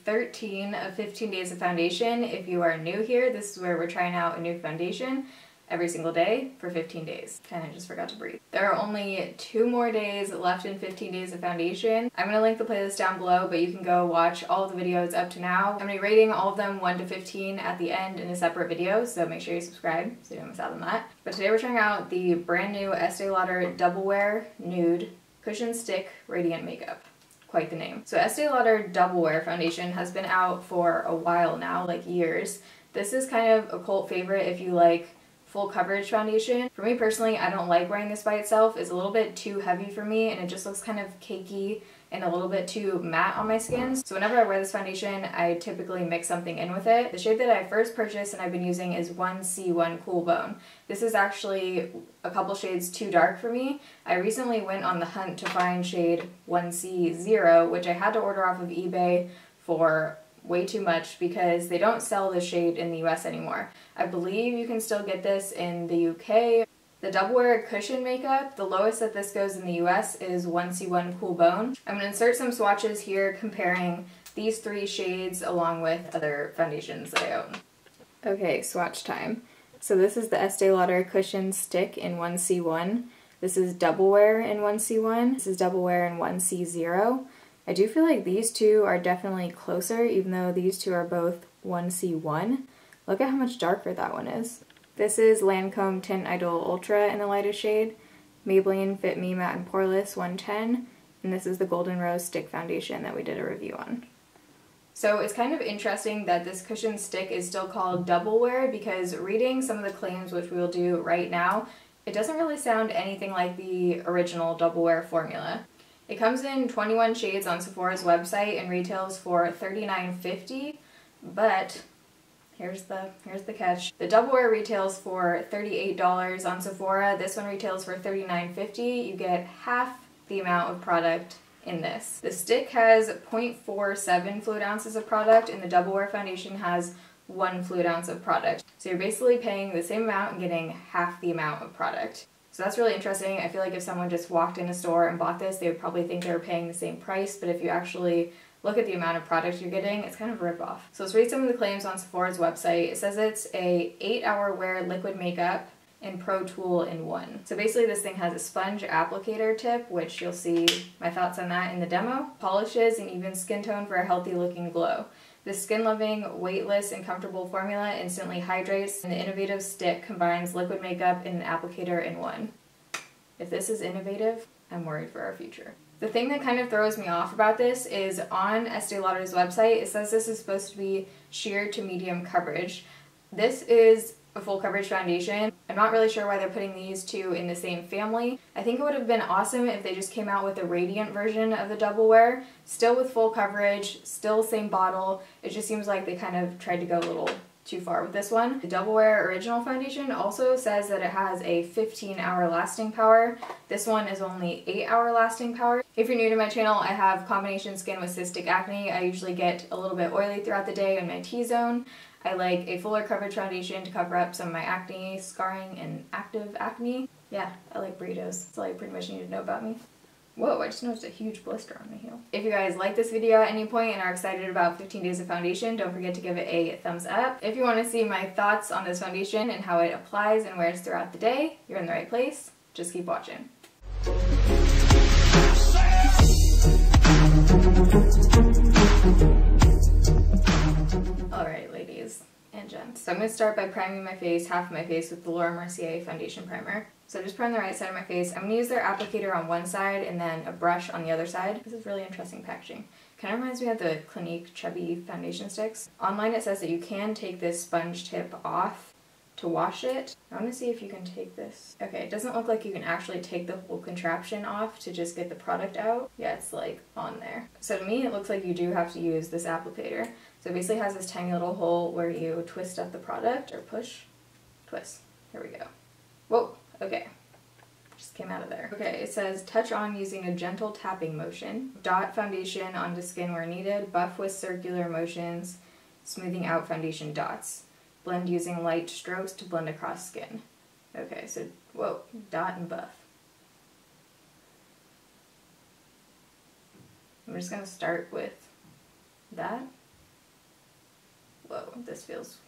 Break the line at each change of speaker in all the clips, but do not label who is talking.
13 of 15 days of foundation. If you are new here, this is where we're trying out a new foundation every single day for 15 days. Kinda just forgot to breathe. There are only 2 more days left in 15 days of foundation. I'm gonna link the playlist down below, but you can go watch all of the videos up to now. I'm gonna be rating all of them 1 to 15 at the end in a separate video, so make sure you subscribe so you don't miss out on that. But today we're trying out the brand new Estee Lauder Double Wear Nude Cushion Stick Radiant Makeup. Quite the name. So Estee Lauder Double Wear Foundation has been out for a while now, like years. This is kind of a cult favorite if you like full coverage foundation. For me personally, I don't like wearing this by itself. It's a little bit too heavy for me and it just looks kind of cakey and a little bit too matte on my skin. So whenever I wear this foundation, I typically mix something in with it. The shade that I first purchased and I've been using is 1C1 Cool Bone. This is actually a couple shades too dark for me. I recently went on the hunt to find shade 1C0, which I had to order off of eBay for way too much because they don't sell this shade in the US anymore. I believe you can still get this in the UK. The Double Wear Cushion Makeup, the lowest that this goes in the US is 1C1 Cool Bone. I'm going to insert some swatches here comparing these 3 shades along with other foundations that I own. Okay, swatch time. So this is the Estee Lauder Cushion Stick in 1C1. This is Double Wear in 1C1. This is Double Wear in 1C0. I do feel like these two are definitely closer, even though these two are both 1C1. Look at how much darker that one is. This is Lancome Tint Idol Ultra in the lightest shade, Maybelline Fit Me Matte and Poreless 110, and this is the Golden Rose Stick Foundation that we did a review on. So it's kind of interesting that this cushion stick is still called Double Wear because reading some of the claims, which we will do right now, it doesn't really sound anything like the original Double Wear formula. It comes in 21 shades on Sephora's website and retails for $39.50, but here's the catch. The Double Wear retails for $38 on Sephora. This one retails for $39.50. You get half the amount of product in this. The stick has 0.47 fluid ounces of product and the Double Wear foundation has 1 fluid ounce of product. So you're basically paying the same amount and getting half the amount of product. So that's really interesting. I feel like if someone just walked in a store and bought this, they would probably think they were paying the same price, but if you actually look at the amount of product you're getting, it's kind of a ripoff. So let's read some of the claims on Sephora's website. It says it's a 8-hour wear liquid makeup and Pro Tool in one. So basically this thing has a sponge applicator tip, which you'll see my thoughts on that in the demo. Polishes an even skin tone for a healthy looking glow. This skin-loving, weightless, and comfortable formula instantly hydrates, and the innovative stick combines liquid makeup and an applicator in one. If this is innovative, I'm worried for our future. The thing that kind of throws me off about this is on Estee Lauder's website, it says this is supposed to be sheer to medium coverage. This is a full coverage foundation. I'm not really sure why they're putting these two in the same family. I think it would have been awesome if they just came out with a radiant version of the Double Wear, still with full coverage, still same bottle. It just seems like they kind of tried to go a little too far with this one. The Double Wear Original Foundation also says that it has a 15-hour lasting power. This one is only 8-hour lasting power. If you're new to my channel, I have combination skin with cystic acne. I usually get a little bit oily throughout the day in my T-zone. I like a fuller coverage foundation to cover up some of my acne, scarring, and active acne. Yeah, I like burritos. That's all you pretty much need to know about me. Whoa, I just noticed a huge blister on my heel. If you guys like this video at any point and are excited about 15 days of foundation, don't forget to give it a thumbs up. If you want to see my thoughts on this foundation and how it applies and wears throughout the day, you're in the right place. Just keep watching. Alright, ladies and gents. So I'm going to start by priming my face, half of my face, with the Laura Mercier Foundation Primer. So just prime the right side of my face. I'm going to use their applicator on one side and then a brush on the other side. This is really interesting packaging. Kind of reminds me of the Clinique Chubby foundation sticks. Online it says that you can take this sponge tip off to wash it. I want to see if you can take this. Okay, it doesn't look like you can actually take the whole contraption off to just get the product out. Yeah, it's like on there. So to me it looks like you do have to use this applicator. So it basically has this tiny little hole where you twist up the product, or push, twist. Here we go. Whoa, okay. Just came out of there. Okay, it says touch on using a gentle tapping motion. Dot foundation onto skin where needed. Buff with circular motions, smoothing out foundation dots. Blend using light strokes to blend across skin. Okay, so, whoa, dot and buff. I'm just gonna start with that. this feels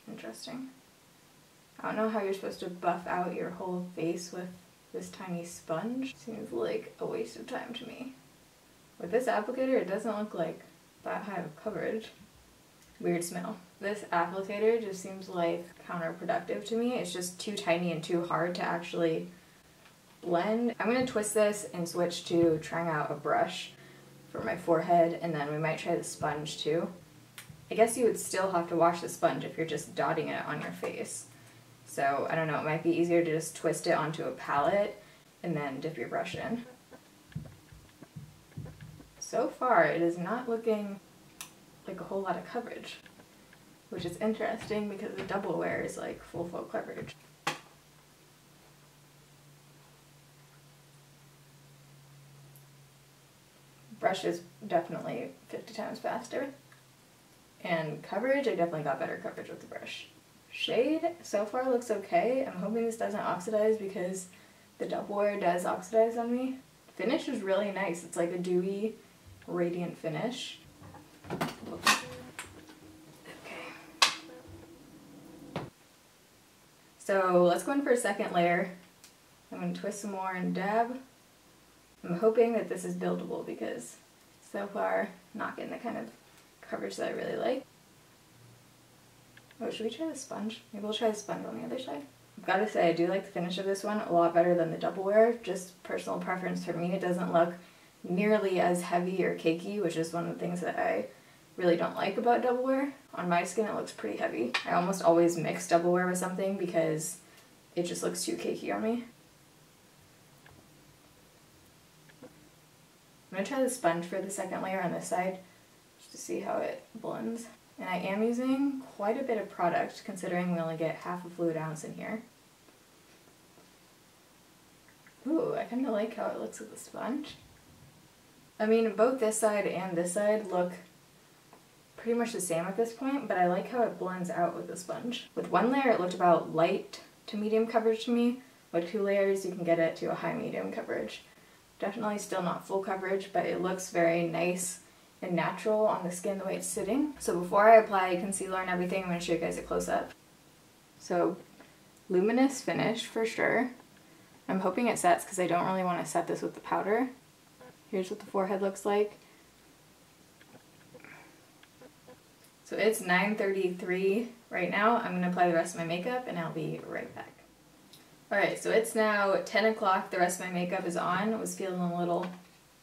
interesting. I don't know how you're supposed to buff out your whole face with this tiny sponge. Seems like a waste of time to me. With this applicator, it doesn't look like that high of coverage. Weird smell. This applicator just seems like counterproductive to me. It's just too tiny and too hard to actually blend. I'm gonna twist this and switch to trying out a brush for my forehead, and then we might try the sponge too. I guess you would still have to wash the sponge if you're just dotting it on your face. So I don't know, it might be easier to just twist it onto a palette and then dip your brush in. So far, it is not looking like a whole lot of coverage, which is interesting because the double wear is like full coverage. Brush is definitely 50 times faster. And coverage, I definitely got better coverage with the brush. Shade so far looks okay. I'm hoping this doesn't oxidize because the double wear does oxidize on me. Finish is really nice. It's like a dewy, radiant finish. Okay. So let's go in for a second layer. I'm going to twist some more and dab. I'm hoping that this is buildable because so far not getting the kind of coverage that I really like. Oh, should we try the sponge? Maybe we'll try the sponge on the other side. I've got to say, I do like the finish of this one a lot better than the double wear. Just personal preference for me. It doesn't look nearly as heavy or cakey, which is one of the things that I really don't like about double wear. On my skin, it looks pretty heavy. I almost always mix double wear with something because it just looks too cakey on me. I'm going to try the sponge for the second layer on this side, just to see how it blends. And I am using quite a bit of product, considering we only get half a fluid ounce in here. Ooh, I kind of like how it looks with the sponge. I mean, both this side and this side look pretty much the same at this point, but I like how it blends out with the sponge. With one layer, it looked about light to medium coverage to me. With 2 layers, you can get it to a high medium coverage. Definitely still not full coverage, but it looks very nice and natural on the skin the way it's sitting. So before I apply concealer and everything, I'm going to show you guys a close-up. So luminous finish for sure. I'm hoping it sets because I don't really want to set this with the powder. Here's what the forehead looks like. So it's 9:33 right now. I'm going to apply the rest of my makeup and I'll be right back. Alright, so it's now 10 o'clock. The rest of my makeup is on. I was feeling a little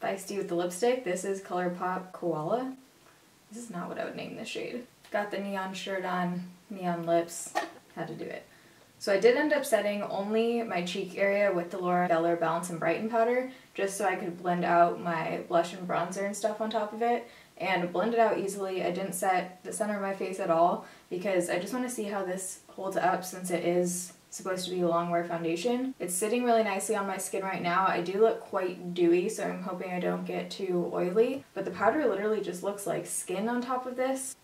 feisty with the lipstick. This is Colourpop Koala. This is not what I would name this shade. Got the neon shirt on, neon lips. Had to do it. So I did end up setting only my cheek area with the Laura Geller Balance and Brighten powder, just so I could blend out my blush and bronzer and stuff on top of it, and blend it out easily. I didn't set the center of my face at all because I just want to see how this holds up since it is supposed to be a long wear foundation. It's sitting really nicely on my skin right now. I do look quite dewy, so I'm hoping I don't get too oily, but the powder literally just looks like skin on top of this.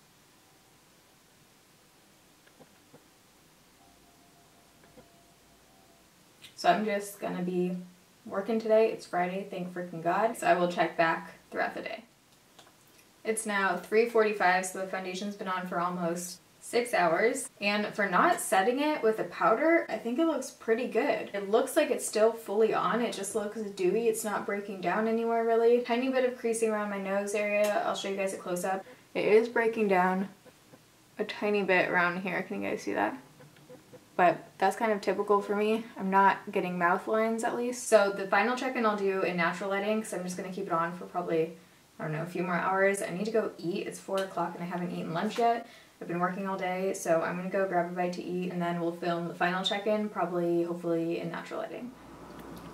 So I'm just gonna be working today. It's Friday, thank freaking God. So I will check back throughout the day. It's now 3:45, so the foundation's been on for almost 6 hours. And for not setting it with a powder, I think it looks pretty good. It looks like it's still fully on. It just looks dewy. It's not breaking down anywhere really. Tiny bit of creasing around my nose area. I'll show you guys a close-up. It is breaking down a tiny bit around here. Can you guys see that? But that's kind of typical for me. I'm not getting mouth lines at least. So the final check-in I'll do in natural lighting because I'm just going to keep it on for probably, I don't know, a few more hours. I need to go eat. It's 4 o'clock and I haven't eaten lunch yet. I've been working all day, so I'm going to go grab a bite to eat and then we'll film the final check-in, probably, hopefully, in natural lighting.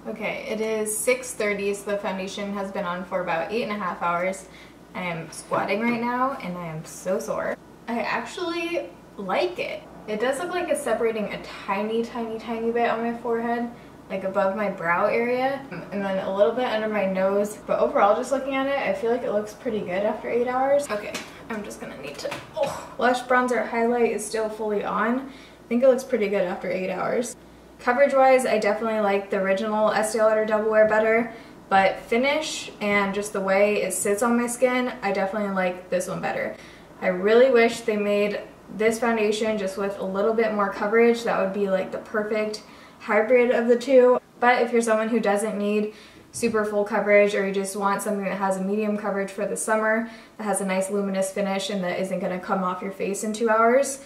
Okay, it is 6:30, so the foundation has been on for about 8.5 hours. I am squatting right now and I am so sore. I actually like it. It does look like it's separating a tiny bit on my forehead, like above my brow area, and then a little bit under my nose. But overall, just looking at it, I feel like it looks pretty good after 8 hours. Okay, I'm just gonna need to, blush, bronzer, highlight is still fully on. I think it looks pretty good after 8 hours. Coverage-wise, I definitely like the original Estee Lauder Double Wear better, but finish and just the way it sits on my skin, I definitely like this one better. I really wish they made this foundation just with a little bit more coverage. That would be like the perfect hybrid of the two. But if you're someone who doesn't need super full coverage, or you just want something that has a medium coverage for the summer, that has a nice luminous finish and that isn't going to come off your face in 2 hours,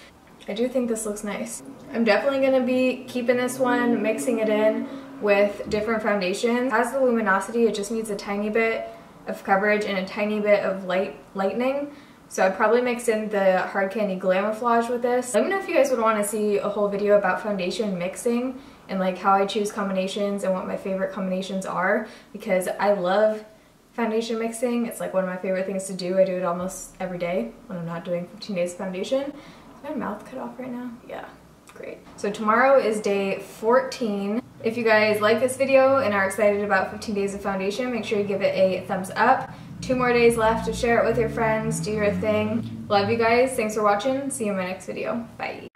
I do think this looks nice. I'm definitely going to be keeping this one, mixing it in with different foundations. It has the luminosity, it just needs a tiny bit of coverage and a tiny bit of lightening. So I'd probably mix in the Hard Candy Glamouflage with this. Let me know if you guys would want to see a whole video about foundation mixing and like how I choose combinations and what my favorite combinations are, because I love foundation mixing. It's like one of my favorite things to do. I do it almost every day when I'm not doing 15 days of foundation. Is my mouth cut off right now? Yeah, great. So tomorrow is day 14. If you guys like this video and are excited about 15 days of foundation, make sure you give it a thumbs up. 2 more days left to share it with your friends, do your thing. Love you guys, thanks for watching, see you in my next video, bye.